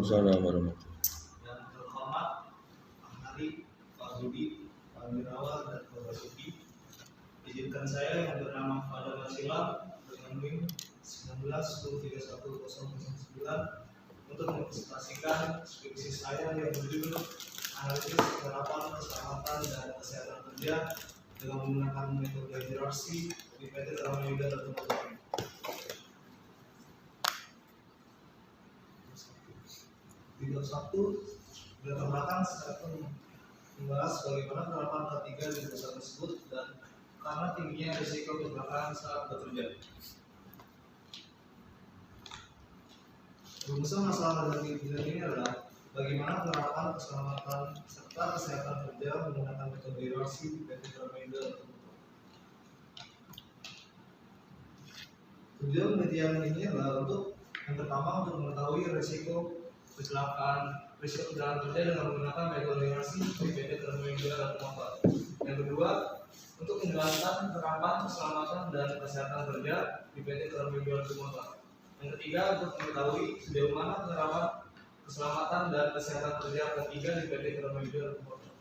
Waalaikumsalam warahmatullahi. Yang terhormat Pak Hari, Pak Budi, Pak Wirawan, dan Pak Basuki, izinkan saya yang bernama Fadal Masila dengan NIM 19103109 untuk mempresentasikan skripsi saya yang berjudul Analisis Penerapan Keselamatan dan Kesehatan Kerja dengan menggunakan metode hierarki di PT Tramayuda dan Teman. Video 1 latar belakang secara membahas bagaimana penerapan K3 di perusahaan tersebut dan karena tingginya risiko kecelakaan saat bekerja. Rumusan masalah dari video ini adalah bagaimana penerapan keselamatan serta kesehatan kerja menggunakan metode hierarki di PT Tramayuda. Tujuan penelitian ini adalah untuk yang pertama untuk mengetahui risiko kecelakaan kerja dengan menggunakan metode hierarki di PT Tramayuda dan Motor. Yang kedua, untuk menjelaskan penerapan keselamatan dan kesehatan kerja di PT Tramayuda dan Motor. Yang ketiga, untuk mengetahui sejauh mana penerapan keselamatan dan kesehatan kerja ketiga di PT Tramayuda dan Motor.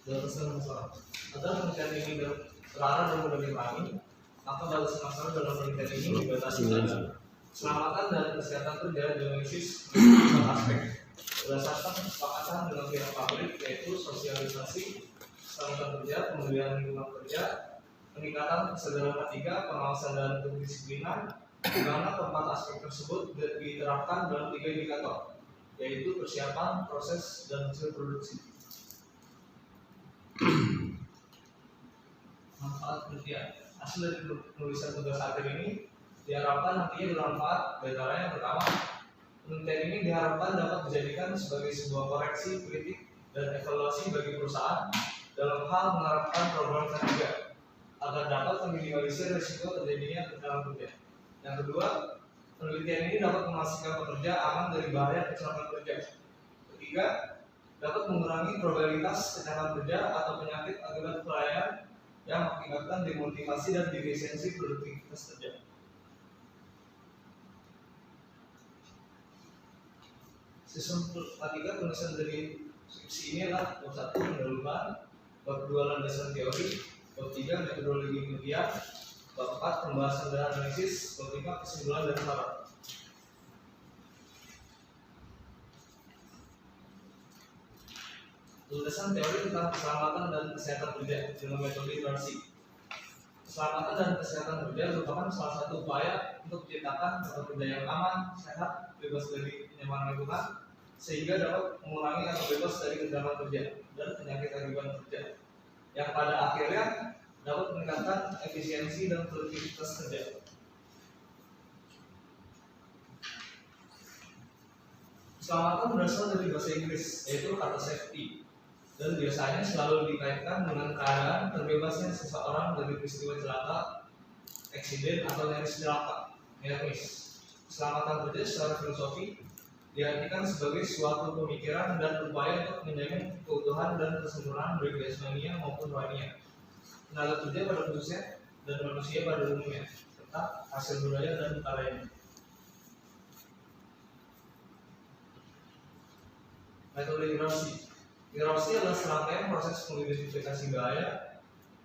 Batasan masalah. Agar penelitian ini terarah dan mudah dipahami, maka batasan masalah dalam penelitian ini dibatasi dengan keselamatan dan kesehatan kerja dianalisis dengan aspek berdasarkan kesepakatan dengan pihak pabrik, yaitu sosialisasi keselamatan kerja, pemulihan lingkungan kerja, peningkatan kesadaran K3, pengawasan dan kedisiplinan, di mana keempat aspek tersebut diterapkan dalam 3 indikator, yaitu persiapan, proses, dan hasil produksi. Manfaat penelitian. Hasil dari penulisan tugas akhir ini diharapkan nantinya bermanfaat. Antara yang pertama, penelitian ini diharapkan dapat dijadikan sebagai sebuah koreksi, kritik, dan evaluasi bagi perusahaan dalam hal menerapkan program K3 agar dapat meminimalisir risiko terjadinya kecelakaan kerja. Yang kedua, penelitian ini dapat memastikan pekerja aman dari bahaya kecelakaan kerja. Ketiga, dapat mengurangi probabilitas kecelakaan kerja atau penyakit akibat kelalaian yang mengakibatkan demotivasi dan defisiensi produktivitas kerja. Sistem K3 penulisan dari skripsi ini adalah bab 1 pendahuluan, bab 2 landasan teori, bab 3 metodologi penelitian, bab 4 pembahasan dan analisis, bab 5 kesimpulan dan syarat. Landasan teori tentang keselamatan dan kesehatan kerja dengan metode hierarki. Keselamatan dan kesehatan kerja merupakan salah satu upaya untuk menciptakan tempat kerja yang aman, sehat, bebas dari penyamaran lingkungan, sehingga dapat mengurangi atau bebas dari kecelakaan kerja dan penyakit akibat kerja, yang pada akhirnya dapat meningkatkan efisiensi dan produktivitas kerja. Keselamatan berasal dari bahasa Inggris, yaitu kata safety, dan biasanya selalu dikaitkan dengan keadaan terbebasnya seseorang dari peristiwa celaka, eksiden, atau nyaris celaka, near-miss. Keselamatan kerja secara filosofi diartikan sebagai suatu pemikiran dan upaya untuk menjamin keutuhan dan kesempurnaan baik jasmania maupun rohania, tenaga kerja pada khususnya dan manusia pada umumnya, serta hasil budaya dan karyanya. Metode hierarki. Hierarki adalah serangkaian proses mengidentifikasi bahaya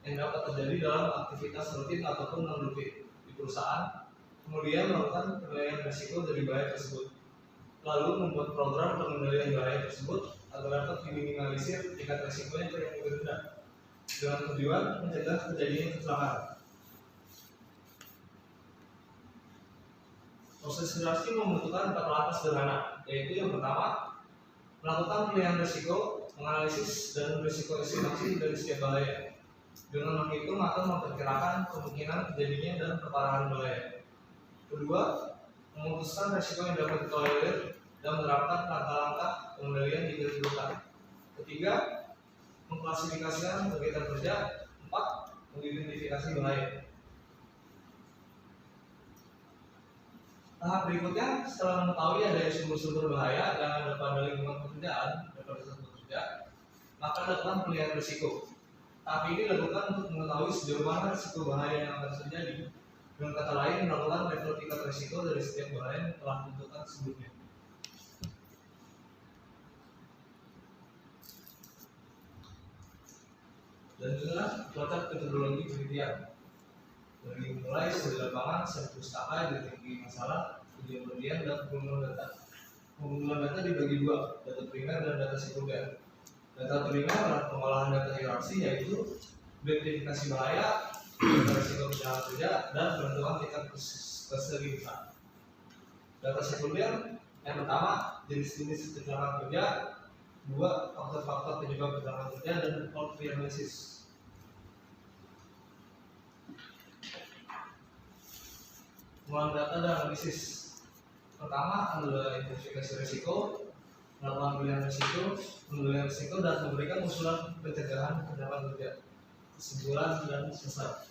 yang dapat terjadi dalam aktivitas rutin ataupun non-rutin di perusahaan, kemudian melakukan penilaian risiko dari bahaya tersebut, lalu membuat program pengendalian bahaya tersebut agar dapat diminimalisir tingkat risikonya yang lebih rendah, dengan tujuan mencegah terjadinya kecelakaan. Proses hierarki membutuhkan 4 langkah sederhana, yaitu yang pertama, melakukan penilaian risiko, menganalisis dan risiko estimasi dari setiap bahaya, dengan menghitung atau memperkirakan kemungkinan terjadinya dan keparahan bahaya. Kedua, memutuskan risiko yang dapat ditolerir dan menerapkan langkah-langkah pengendalian jika diperlukan. Ketiga, mengklasifikasikan kegiatan kerja. 4, mengidentifikasi bahaya. Tahap berikutnya, setelah mengetahui adanya sumber-sumber bahaya yang ada pada lingkungan pekerjaan dan pada saat bekerja, maka lakukan penilaian risiko. Tahap ini dilakukan untuk mengetahui sejauh mana risiko bahaya yang akan terjadi Dengan kata lain, melakukan level tingkat risiko dari setiap bahaya yang telah ditentukan sebelumnya. Dan inilah flowchart metodologi penelitian. Dari mulai studi lapangan, studi pustaka, deteksi masalah, ujian penelitian, dan pengumpulan data. Pengumpulan data dibagi dua, data primer dan data sekunder. Data primer adalah pengolahan data hierarki, yaitu identifikasi bahaya, data risiko kecelakaan kerja, dan penentuan tingkat keseriusan. Data sekunder yang pertama, jenis-jenis kecelakaan kerja, dua, faktor-faktor penyebab kecelakaan kerja, dan fault free analysis. Pengolahan data dan analisis. Pertama adalah identifikasi risiko, melakukan pilihan risiko, penilaian risiko, dan memberikan usulan pencegahan kecelakaan kerja, kesimpulan dan sesar.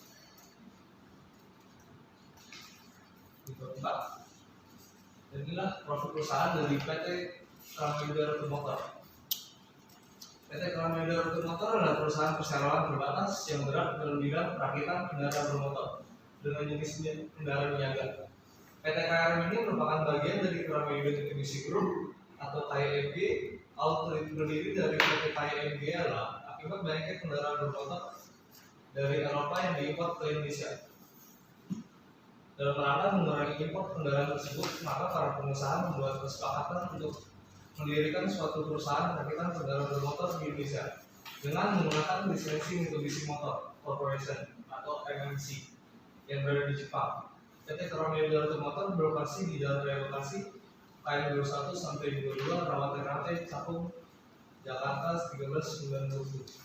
Keempat, dan inilah profil perusahaan dari PT Kramida Rute Motor. PT Kramida Rute Motor adalah perusahaan perseroan terbatas yang bergerak dalam bidang perakitan kendaraan bermotor dengan jenis kendaraan niaga. PT KRM ini merupakan bagian dari Kramida Mitsubishi Group atau KIMG. Auto berdiri dari PT KIMG adalah akibat banyaknya kendaraan bermotor dari Eropa yang diimpor ke Indonesia. Dalam rangka mengurangi impor kendaraan tersebut, maka para pengusaha membuat kesepakatan untuk mendirikan suatu perusahaan perakitan kendaraan bermotor di Indonesia dengan menggunakan lisensi Mitsubishi Motor Corporation atau MMC yang berada di Jepang. PT Kramida Rute Motor berlokasi di Jalan Raya Bekasi, KM 21 sampai 22, Rawat Ternate, Cakung, Jakarta 13.920.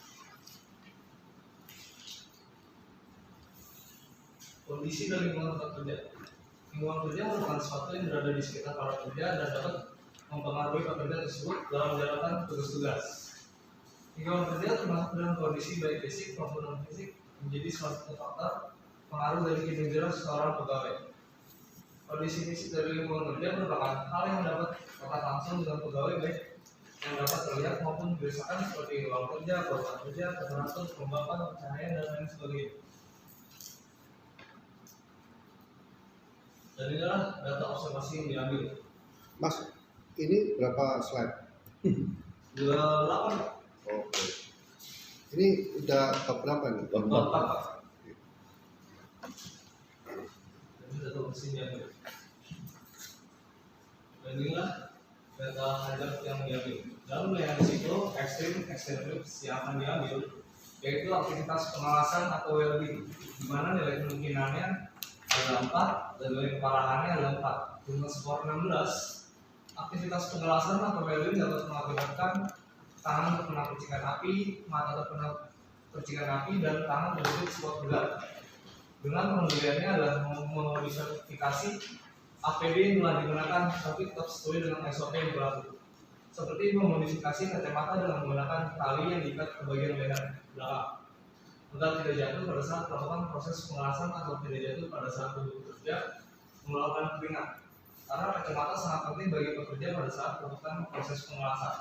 Kondisi dari lingkungan tempat kerja. Lingkungan kerja merupakan sesuatu yang berada di sekitar para pekerja dan dapat mempengaruhi pekerja tersebut dalam menjalankan tugas-tugas. Lingkungan kerja termasuk dalam kondisi baik fisik maupun non fisik menjadi salah satu faktor pengaruh dari kinerja seorang pegawai. Kondisi fisik dari lingkungan kerja merupakan hal yang dapat kontak langsung dengan pegawai baik yang dapat terlihat maupun dirasakan seperti ruang kerja, kota kerja, temperatur, kelembapan, cahaya, dan lain sebagainya. Dan inilah data observasi yang diambil. Mas, ini berapa slide? 28. Oke. Ini udah bab berapa nih? Bab 4. Ini data observasi yang diambil. Dan inilah data hazard yang diambil. Dalam melihat risiko ekstrim yang akan diambil, yaitu aktivitas pengawasan atau well-being, di mana nilai kemungkinannya ada 4 dan nilai keparahannya ada 4. Dengan skor 16, aktivitas pengawasan atau well-being dapat mengakibatkan tangan terkena percikan api, mata terkena percikan api, dan tangan terjepit spot berat. Dengan pembeliannya adalah memodifikasi APD yang telah digunakan tapi tetap sesuai dengan SOP yang berlaku, seperti memodifikasi kacamata dengan menggunakan tali yang diikat ke bagian leher belakang agar tidak jatuh pada saat melakukan proses pengelasan atau tidak jatuh pada saat tubuh bekerja melakukan keringat, karena kacamata sangat penting bagi pekerja pada saat melakukan proses pengelasan.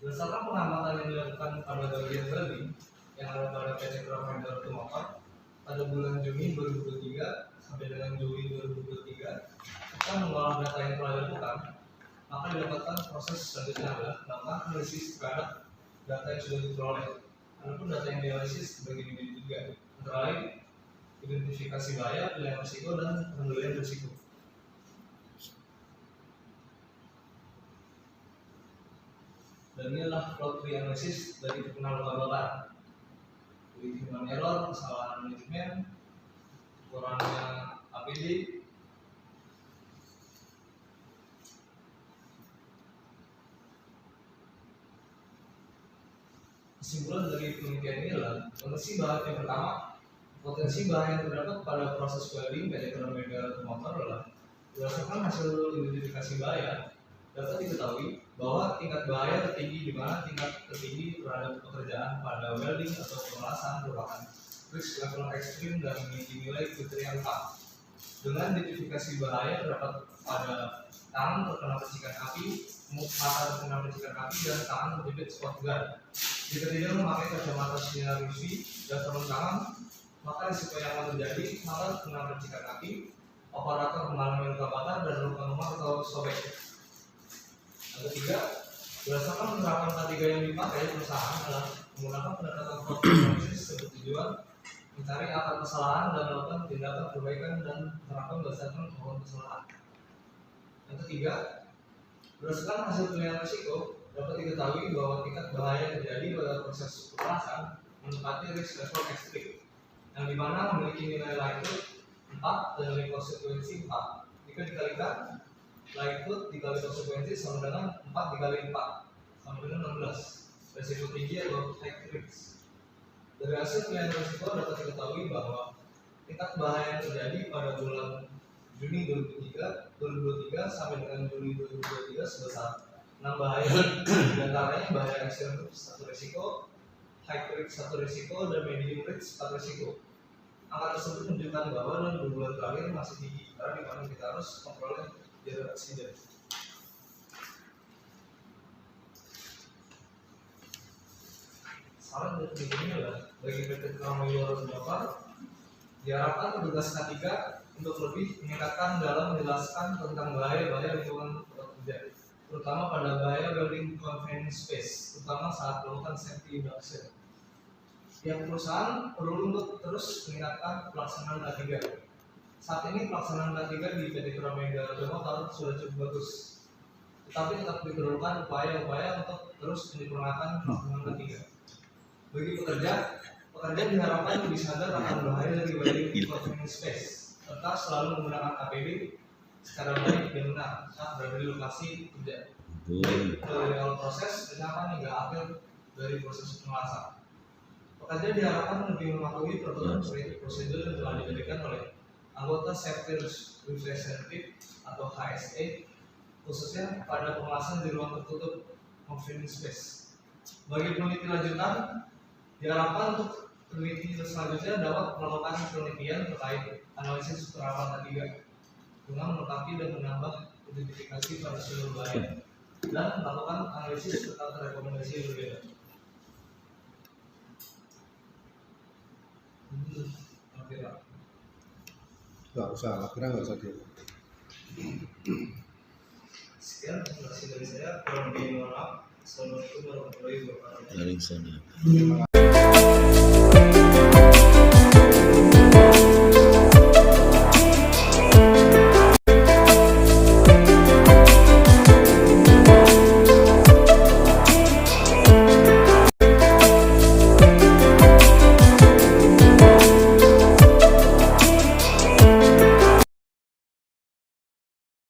Berdasarkan pengamatan yang dilakukan pada bagian tadi yang ada pada PT Kramida Rute Motor pada bulan Juni 2023 sampai dengan Juli 2023, kita mengolah data yang telah dilakukan, maka didapatkan proses selanjutnya adalah melakukan analisis terhadap data yang sudah diperoleh. Adapun data yang dianalisis dibagi menjadi 3, antara lain identifikasi bahaya, pilihan risiko, dan pengendalian risiko. Dan inilah plot tree analysis dari terkenal luka bakar. Jadi human error, kesalahan manajemen, kurangnya APD, kesimpulan dari penelitian ini adalah potensi bahaya yang pertama. Potensi bahaya yang terdapat pada proses welding PT Kramida Rute Motor adalah berdasarkan hasil identifikasi bahaya. Dapat diketahui bahwa tingkat bahaya tertinggi di mana tingkat tertinggi terhadap pekerjaan pada welding atau pengelasan merupakan risk level ekstrim dan memiliki nilai kriteria 4. Dengan identifikasi bahaya terdapat pada tangan terkena percikan api, mata terkena percikan api, dan tangan terjepit spot gun. Jika tidak memakai kacamata sinar UV dan sarung tangan, maka risiko yang akan terjadi maka kena percikan kaki, operator mengalami luka bakar dan luka memar atau sobek. Yang ketiga, berdasarkan penerapan K3 yang dipakai perusahaan adalah menggunakan pendekatan proses bertujuan mencari akar kesalahan dan melakukan tindakan perbaikan dan menerapkan berdasarkan kemauan kesalahan. Yang ketiga, berdasarkan hasil penilaian risiko dapat diketahui bahwa tingkat bahaya yang terjadi pada proses pemerasan menempati risk level ekstrim, yang dimana memiliki nilai likelihood 4 dan nilai konsekuensi 4. Jika dikalikan, likelihood dikali konsekuensi sama dengan 4 dikali 4 sama dengan 16. Risiko tinggi atau high risk. Dari hasil penilaian risiko dapat diketahui bahwa tingkat bahaya yang terjadi pada bulan Juni 2023 sampai dengan Juli 2023 sebesar 6 bahaya, diantaranya bahaya ekstrem 1 risiko, high risk 1 risiko, dan medium risk 4 risiko. Angka tersebut menunjukkan bahwa dalam 2 bulan terakhir masih tinggi karena dimana kita harus memperoleh jalur aksiden. Saran dari ini adalah bagi PT Tramayora Jawa, diharapkan petugas K3 untuk lebih meningkatkan dalam menjelaskan tentang bahaya-bahaya lingkungan kerja, terutama pada bahaya building confined space, terutama saat melakukan safety induction. Pihak perusahaan perlu untuk terus meningkatkan pelaksanaan K3. Saat ini pelaksanaan K3 di PT Tramayora Jawa sudah cukup bagus, tetapi tetap diperlukan upaya-upaya untuk terus menyempurnakan pelaksanaan K3. Bagi pekerja diharapkan lebih sadar akan bahaya dari building confined space, serta selalu menggunakan APD secara baik dan benar saat berada di lokasi kerja, baik dari awal proses penyerapan hingga akhir dari proses pengelasan. Pekerja diharapkan lebih mematuhi peraturan prosedur yang telah diberikan oleh anggota Safety Representative atau HSE, khususnya pada pengelasan di ruang tertutup confined space. Bagi peneliti lanjutan, diharapkan untuk peneliti selanjutnya dapat melakukan penelitian terkait analisis penerapan K3 dengan melengkapi dan menambah identifikasi pada seluruh bahaya dan melakukan analisis tentang rekomendasi yang berbeda. Nggak usah, akhirnya nggak usah dia. Sekian terima kasih dari saya. Kurang lebih mohon maaf. Assalamualaikum warahmatullahi wabarakatuh. Dari sana.